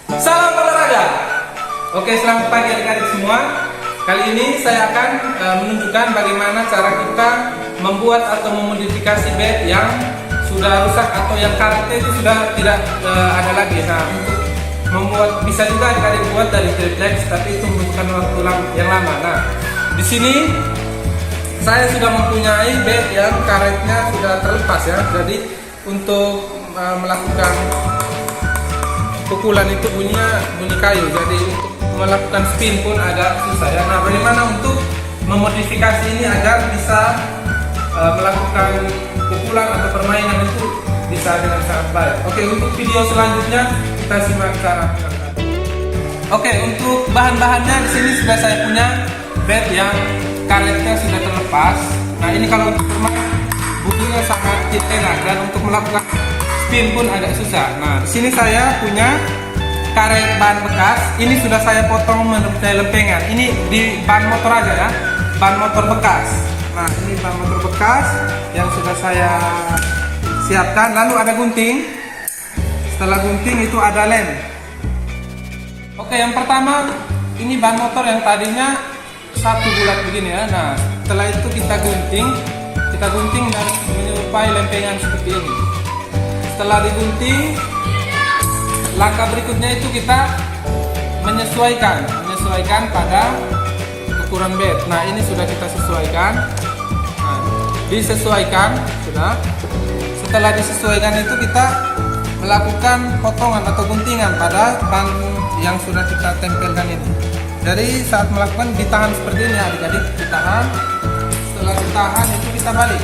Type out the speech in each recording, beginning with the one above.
Salam olahraga. Oke, selamat pagi adik-adik semua. Kali ini saya akan menunjukkan bagaimana cara kita membuat atau memodifikasi bed yang sudah rusak atau yang karetnya itu sudah tidak ada lagi. Nah, untuk membuat bisa juga adik-adik buat dari triplex, tapi itu membutuhkan waktu yang lama. Nah, di sini saya sudah mempunyai bed yang karetnya sudah terlepas ya. Jadi untuk melakukan pukulan itu bunyinya bunyi kayu, jadi untuk melakukan spin pun agak susah ya. Nah, bagaimana untuk memodifikasi ini agar bisa melakukan pukulan atau permainan itu bisa dengan sangat baik. Oke, untuk video selanjutnya kita simak cara. Oke, untuk bahan-bahannya di sini sudah saya punya bed yang karetnya sudah terlepas. Nah, ini kalau untuk bermain bunyinya sangat enak dan untuk melakukan spin pun agak susah. Nah, di sini saya punya karet ban bekas. Ini sudah saya potong menyerupai lempengan. Ini di ban motor aja ya, ban motor bekas. Nah, ini ban motor bekas yang sudah saya siapkan. Lalu ada gunting. Setelah gunting itu ada lem. Oke, yang pertama ini ban motor yang tadinya satu bulat begini ya. Nah, setelah itu kita gunting dan menyerupai lempengan seperti ini. Setelah digunting, langkah berikutnya itu kita menyesuaikan pada ukuran bed. Nah, ini sudah kita sesuaikan. Nah, disesuaikan sudah. Setelah disesuaikan itu kita melakukan potongan atau guntingan pada ban yang sudah kita tempelkan ini. Jadi saat melakukan ditahan seperti ini adik-adik, ditahan. Setelah ditahan itu kita balik.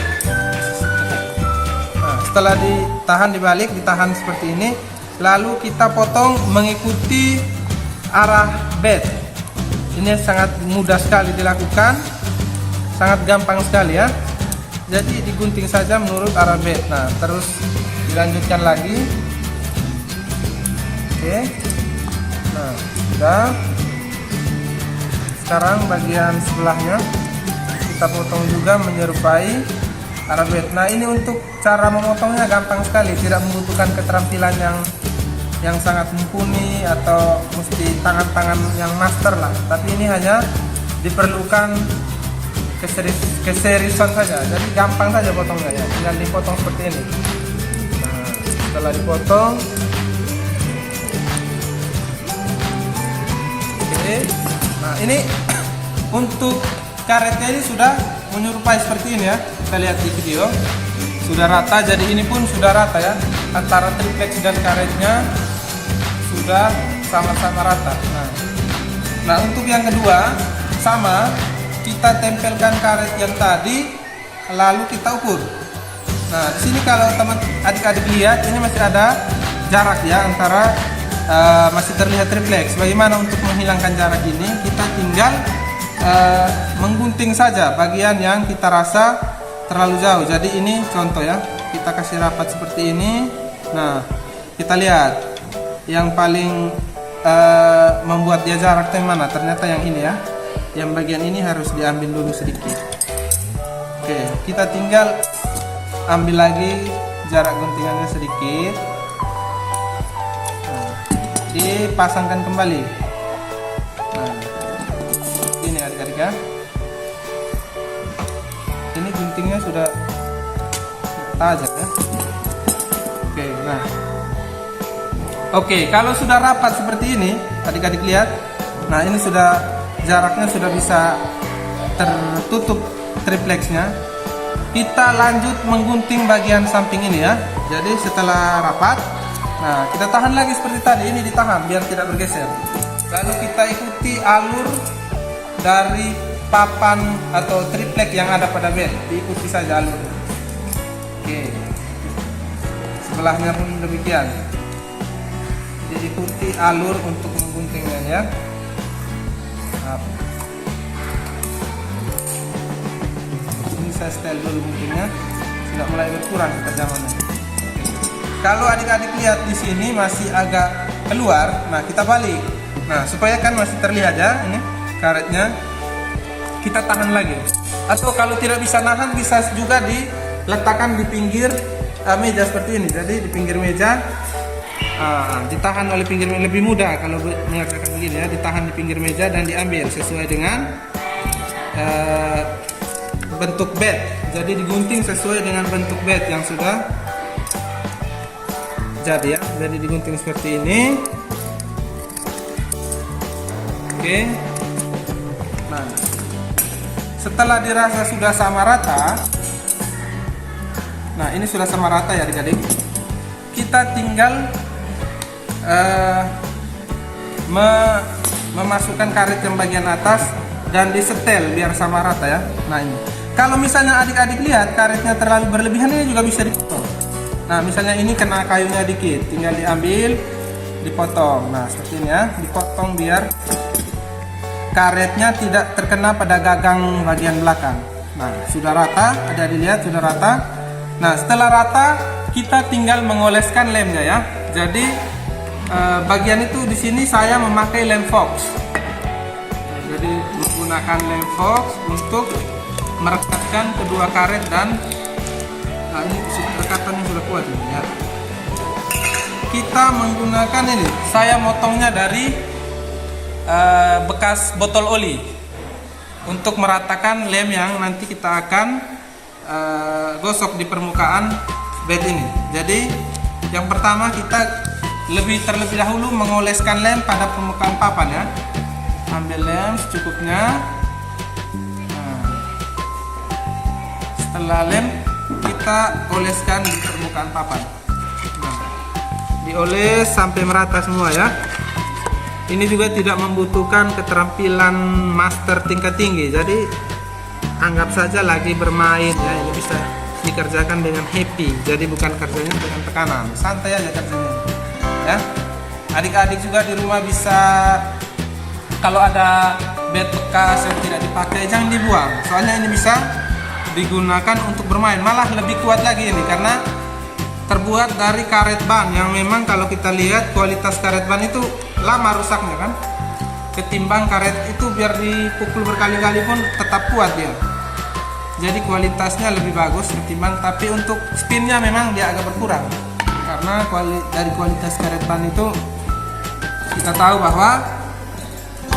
Setelah ditahan ditahan seperti ini, lalu kita potong mengikuti arah bed. Ini sangat mudah sekali dilakukan, sangat gampang sekali ya. Jadi digunting saja menurut arah bed. Nah, terus dilanjutkan lagi. Oke. Nah, sudah. Sekarang bagian sebelahnya kita potong juga menyerupai arah bed. Nah, ini untuk cara memotongnya gampang sekali, tidak membutuhkan keterampilan yang sangat mumpuni atau mesti tangan-tangan yang master lah. Tapi ini hanya diperlukan keseriusan saja. Jadi gampang saja potongnya ya, tinggal dipotong seperti ini. Nah, setelah dipotong, oke. Nah, ini untuk karetnya ini sudah menyerupai seperti ini ya. Kita lihat di video sudah rata, jadi ini pun sudah rata ya, antara triplex dan karetnya sudah sama-sama rata. Nah, untuk yang kedua sama, kita tempelkan karet yang tadi lalu kita ukur. Nah, di sini kalau teman adik-adik lihat ini masih ada jarak ya antara masih terlihat triplex. Bagaimana untuk menghilangkan jarak ini? Kita tinggal menggunting saja bagian yang kita rasa terlalu jauh. Jadi ini contoh ya, kita kasih rapat seperti ini. Nah, kita lihat yang paling membuat dia jarak yang mana. Ternyata yang ini ya, yang bagian ini harus diambil dulu sedikit. Oke, kita tinggal ambil lagi jarak guntingannya sedikit. Nah, dipasangkan kembali. Nah, ini adik-adik ya, ini guntingnya sudah tajam ya. Oke, nah, oke, kalau sudah rapat seperti ini adik-adik lihat. Nah, ini sudah jaraknya sudah bisa tertutup triplexnya. Kita lanjut menggunting bagian samping ini ya. Jadi setelah rapat, nah kita tahan lagi seperti tadi. Ini ditahan biar tidak bergeser. Lalu kita ikuti alur dari papan atau triplek yang ada pada bed, diikuti saja alurnya. Oke, sebelahnya pun demikian, diikuti alur untuk mengguntingnya ya. Ini saya setel dulu guntingnya, sudah mulai berkurang kekejamannya. Kalau adik-adik lihat di sini masih agak keluar, nah kita balik. Nah, supaya kan masih terlihat ya ini karetnya, kita tahan lagi. Atau kalau tidak bisa nahan, bisa juga diletakkan di pinggir meja seperti ini. Jadi di pinggir meja Ditahan oleh pinggir meja, lebih mudah kalau mengerjakan begini ya, ditahan di pinggir meja dan diambil sesuai dengan bentuk bed. Jadi digunting sesuai dengan bentuk bed yang sudah jadi ya. Jadi digunting seperti ini. Oke. Nah, setelah dirasa sudah sama rata, nah ini sudah sama rata ya adik-adik. Kita tinggal memasukkan karet yang bagian atas dan disetel biar sama rata ya. Nah ini, kalau misalnya adik-adik lihat karetnya terlalu berlebihan, ini juga bisa dipotong. Nah misalnya ini kena kayunya dikit, tinggal diambil, dipotong. Nah seperti ini ya, dipotong biar karetnya tidak terkena pada gagang bagian belakang. Nah sudah rata, ada dilihat sudah rata. Nah setelah rata kita tinggal mengoleskan lemnya ya. Jadi bagian itu di sini saya memakai lem Fox. Nah, jadi menggunakan lem Fox untuk merekatkan kedua karet dan ini rekatannya sudah kuat ini ya. Kita menggunakan ini, saya motongnya dari bekas botol oli untuk meratakan lem yang nanti kita akan gosok di permukaan bed ini. Jadi yang pertama kita terlebih dahulu mengoleskan lem pada permukaan papan ya. Ambil lem secukupnya. Nah, setelah lem kita oleskan di permukaan papan. Nah, dioles sampai merata semua ya. Ini juga tidak membutuhkan keterampilan master tingkat tinggi. Jadi anggap saja lagi bermain ya. Ini bisa dikerjakan dengan happy. Jadi bukan kerjanya dengan tekanan. Santai aja kerjanya. Ya, adik-adik juga di rumah bisa, kalau ada bed bekas yang tidak dipakai jangan dibuang, soalnya ini bisa digunakan untuk bermain, malah lebih kuat lagi ini karena terbuat dari karet ban yang memang kalau kita lihat kualitas karet ban itu lama rusaknya kan, ketimbang karet itu biar dipukul berkali-kali pun tetap kuat dia. Jadi kualitasnya lebih bagus ketimbang, tapi untuk spinnya memang dia agak berkurang. Karena dari kualitas karet ban itu kita tahu bahwa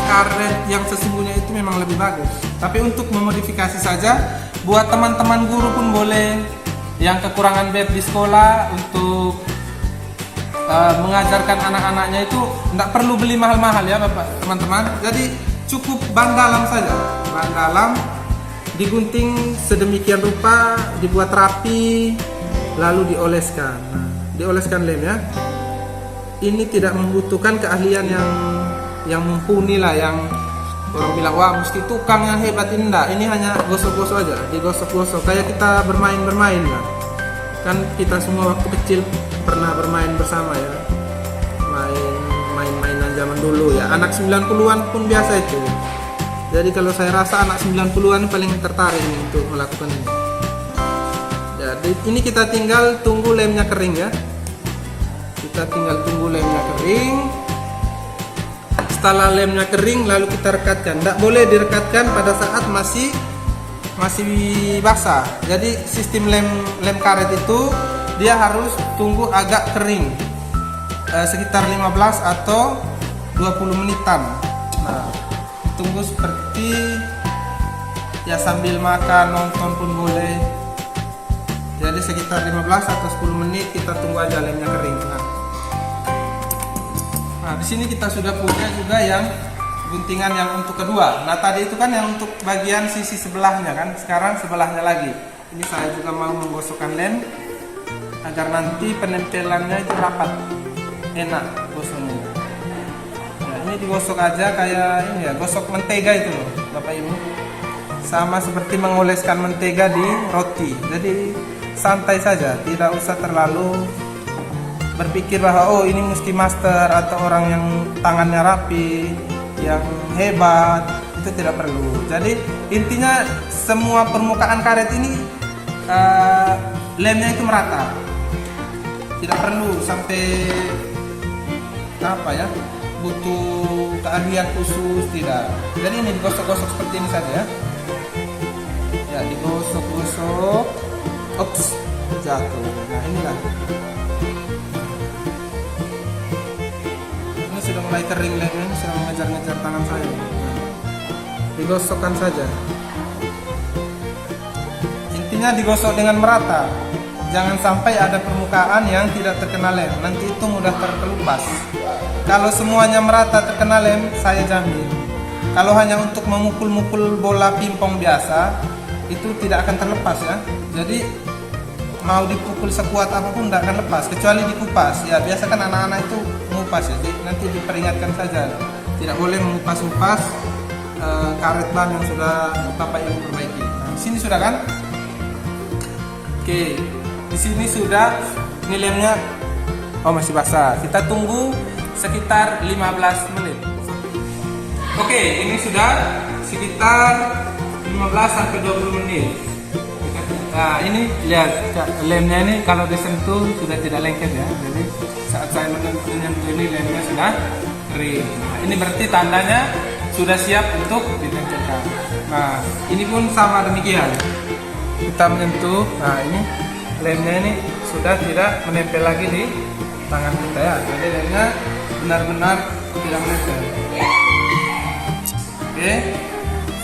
karet yang sesungguhnya itu memang lebih bagus. Tapi untuk memodifikasi saja, buat teman-teman guru pun boleh yang kekurangan bed di sekolah untuk mengajarkan anak-anaknya itu tidak perlu beli mahal-mahal ya Bapak teman-teman. Jadi cukup ban dalam saja, ban dalam digunting sedemikian rupa, dibuat rapi, lalu dioleskan. Nah, dioleskan lem ya. Ini tidak membutuhkan keahlian yang mumpuni lah, yang orang bilang wah mesti tukang yang hebat. Ini enggak, ini hanya gosok-gosok aja, digosok-gosok kayak kita bermain-bermain lah. Kan kita semua waktu kecil pernah bermain bersama ya. Main-mainan zaman dulu ya. Anak 90-an pun biasa itu. Jadi kalau saya rasa anak 90-an paling tertarik ini untuk melakukan ini. Jadi ini kita tinggal tunggu lemnya kering ya. Kita tinggal tunggu lemnya kering. Setelah lemnya kering lalu kita rekatkan. Tidak boleh direkatkan pada saat masih basah. Jadi sistem lem karet itu dia harus tunggu agak kering, sekitar 15 atau 20 menitan. Nah, tunggu seperti ya sambil makan, nonton pun boleh. Jadi sekitar 15 atau 10 menit kita tunggu aja lemnya kering. Nah, di sini kita sudah punya juga yang guntingan yang untuk kedua. Nah, tadi itu kan yang untuk bagian sisi sebelahnya kan. Sekarang sebelahnya lagi. Ini saya juga mau menggosokkan lem agar nanti penempelannya itu rapat, enak gosoknya. Nah, ini digosok aja kayak ini ya, gosok mentega itu loh, Bapak Ibu. Sama seperti mengoleskan mentega di roti. Jadi santai saja, tidak usah terlalu berpikir bahwa oh ini mesti master atau orang yang tangannya rapi, yang hebat, itu tidak perlu. Jadi intinya semua permukaan karet ini lemnya itu merata, tidak perlu sampai apa ya, butuh keahlian khusus, tidak. Jadi ini digosok-gosok seperti ini saja ya. Ya digosok-gosok, ops, jatuh. Nah inilah. mulai kering lemnya, ini sudah mengejar-ngejar tangan saya. Digosokkan saja. Intinya digosok dengan merata. Jangan sampai ada permukaan yang tidak terkena lem, nanti itu mudah terkelupas. Kalau semuanya merata terkena lem, saya jamin. Kalau hanya untuk memukul-mukul bola pingpong biasa, itu tidak akan terlepas ya. Jadi mau dipukul sekuat apapun tidak akan lepas, kecuali dikupas. Ya biasa kan anak-anak itu mengupas ya, jadi nanti diperingatkan saja. Tidak boleh mengupas-upas karet ban yang sudah Bapak Ibu perbaiki. Nah, di sini sudah kan? Oke. Di sini sudah, ini lemnya masih basah. Kita tunggu sekitar 15 menit. Oke, ini sudah sekitar 15 sampai 20 menit. Nah, ini lihat lemnya ini kalau disentuh sudah tidak lengket ya. Jadi saat saya menyentuh ini lemnya sudah kering. Nah, ini berarti tandanya sudah siap untuk ditempelkan. Nah, ini pun sama demikian. Kita menyentuh, nah ini lemnya ini sudah tidak menempel lagi di tangan kita ya. Jadi lemnya benar-benar tidak menempel. Oke,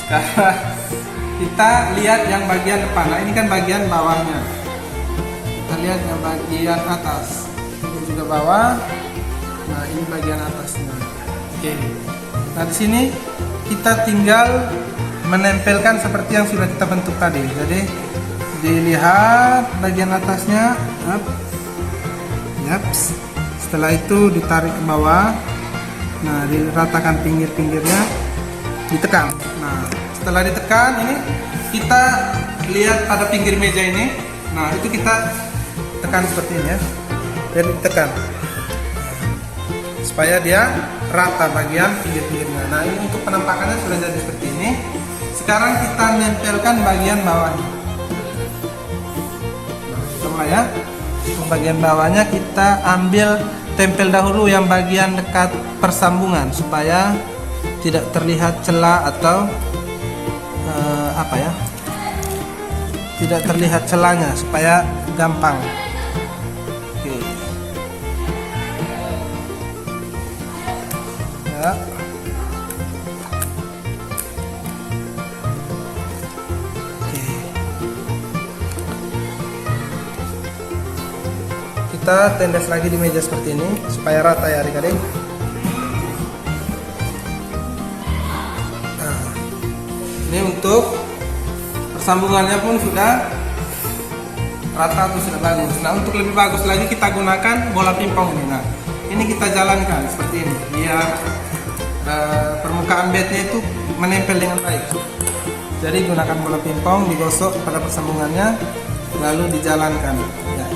sekarang kita lihat yang bagian depan. Nah ini kan bagian bawahnya. Kita lihat yang bagian atas. Ini juga bawah. Nah ini bagian atasnya. Oke. Nah di sini kita tinggal menempelkan seperti yang sudah kita bentuk tadi. Jadi dilihat bagian atasnya, yaps. Setelah itu ditarik ke bawah. Nah, diratakan pinggir-pinggirnya, ditekan. Nah, setelah ditekan ini kita lihat pada pinggir meja ini. Nah, itu kita tekan seperti ini ya. Dan ditekan supaya dia rata bagian pinggir-pinggirnya. Nah, ini untuk penampakannya sudah jadi seperti ini. Sekarang kita nempelkan bagian bawahnya. Ya, bagian bawahnya kita ambil tempel dahulu yang bagian dekat persambungan supaya tidak terlihat celah atau tidak terlihat celahnya, supaya gampang. Oke. Ya. Kita tendes lagi di meja seperti ini supaya rata ya adik-adik. Nah, ini untuk persambungannya pun sudah rata atau sudah bagus. Nah untuk lebih bagus lagi kita gunakan bola pingpong ini. Nah ini kita jalankan seperti ini biar permukaan bednya itu menempel dengan baik. Jadi gunakan bola pingpong, digosok pada persambungannya lalu dijalankan ya.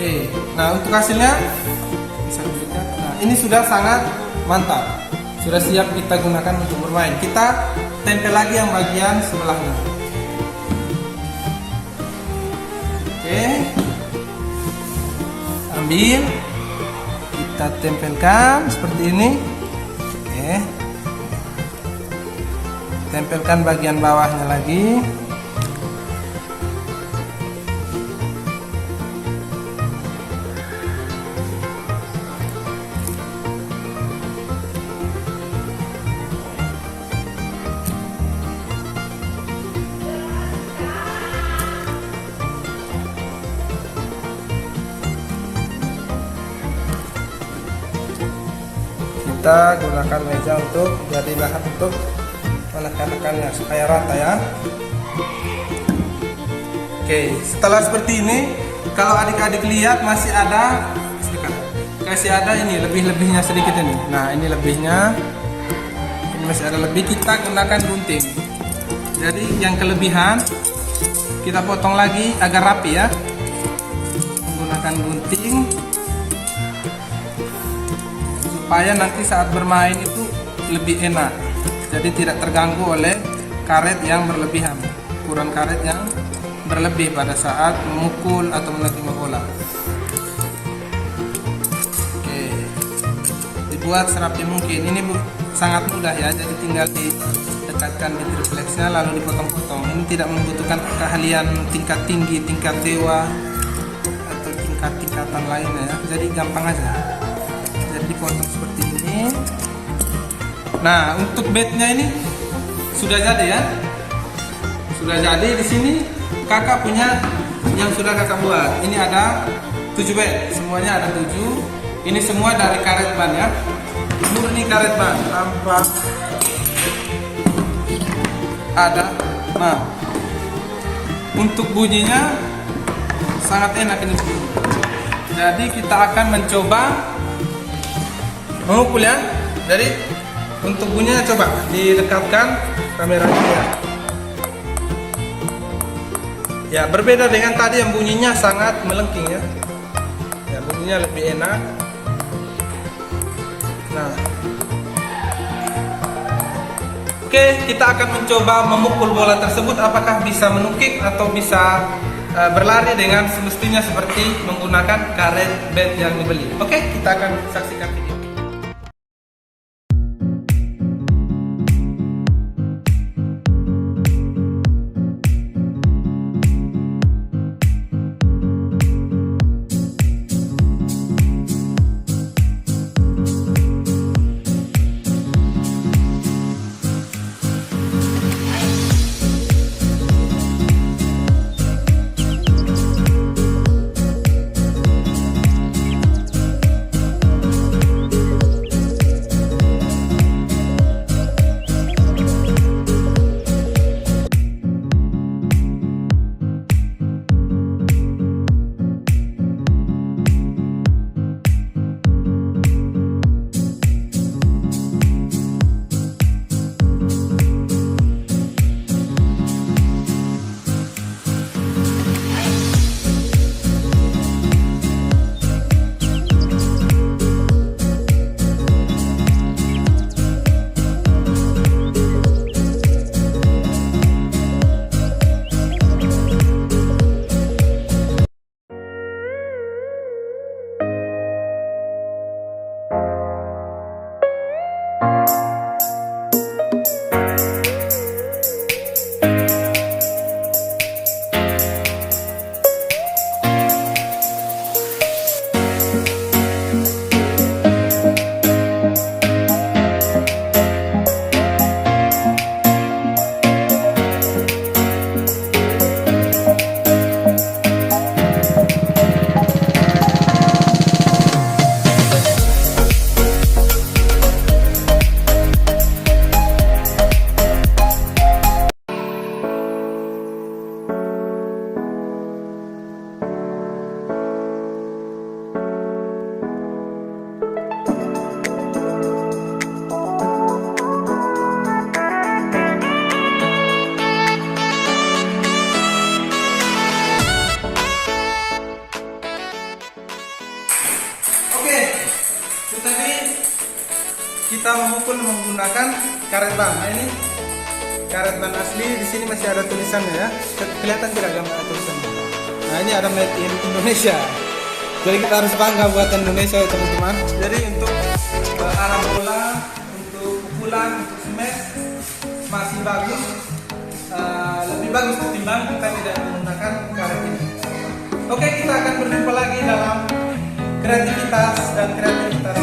Oke, nah untuk hasilnya bisa dilihat. Nah ini sudah sangat mantap, sudah siap kita gunakan untuk bermain. Kita tempel lagi yang bagian sebelahnya. Oke, ambil, kita tempelkan seperti ini. Oke, tempelkan bagian bawahnya lagi. Kita gunakan meja untuk jadi bahan untuk menekan-tekannya supaya rata ya. Oke, setelah seperti ini, kalau adik-adik lihat masih ada ini lebih-lebihnya sedikit ini. Nah ini lebihnya, ini masih ada lebih, kita gunakan gunting. Jadi yang kelebihan kita potong lagi agar rapi ya, menggunakan gunting supaya nanti saat bermain itu lebih enak. Jadi tidak terganggu oleh karet yang berlebihan, ukuran karet yang berlebih pada saat memukul atau menerima bola. Oke, dibuat serapi mungkin. Ini sangat mudah ya, jadi tinggal didekatkan di triplexnya lalu dipotong-potong. Ini tidak membutuhkan keahlian tingkat tinggi, tingkat dewa atau tingkatan lainnya ya. Jadi gampang aja. Jadi Nah, untuk bednya ini sudah jadi ya. Sudah jadi di sini kakak punya yang sudah kakak buat. Ini ada 7 bed, semuanya ada 7. Ini semua dari karet ban ya. Murni karet ban tanpa ada. Nah, untuk bunyinya sangat enak ini. Jadi kita akan mencoba memukul ya. Jadi untuk bunyinya coba didekatkan kameranya ya. Ya, berbeda dengan tadi yang bunyinya sangat melengking ya. Ya, bunyinya lebih enak. Nah, oke, kita akan mencoba memukul bola tersebut. Apakah bisa menukik atau bisa berlari dengan semestinya seperti menggunakan karet bat yang dibeli. Oke, kita akan saksikan video. Kita memukul menggunakan karet ban. Nah, ini karet ban asli. Di sini masih ada tulisannya ya. Kelihatan tidak gambar tulisannya? Nah, ini ada made in Indonesia. Jadi kita harus bangga buatan Indonesia ya teman-teman. Jadi untuk arah bola, untuk pukulan, untuk smash masih bagus. Lebih bagus ketimbang kita tidak menggunakan karet ini. Oke, kita akan berjumpa lagi dalam kreativitas dan kreativitas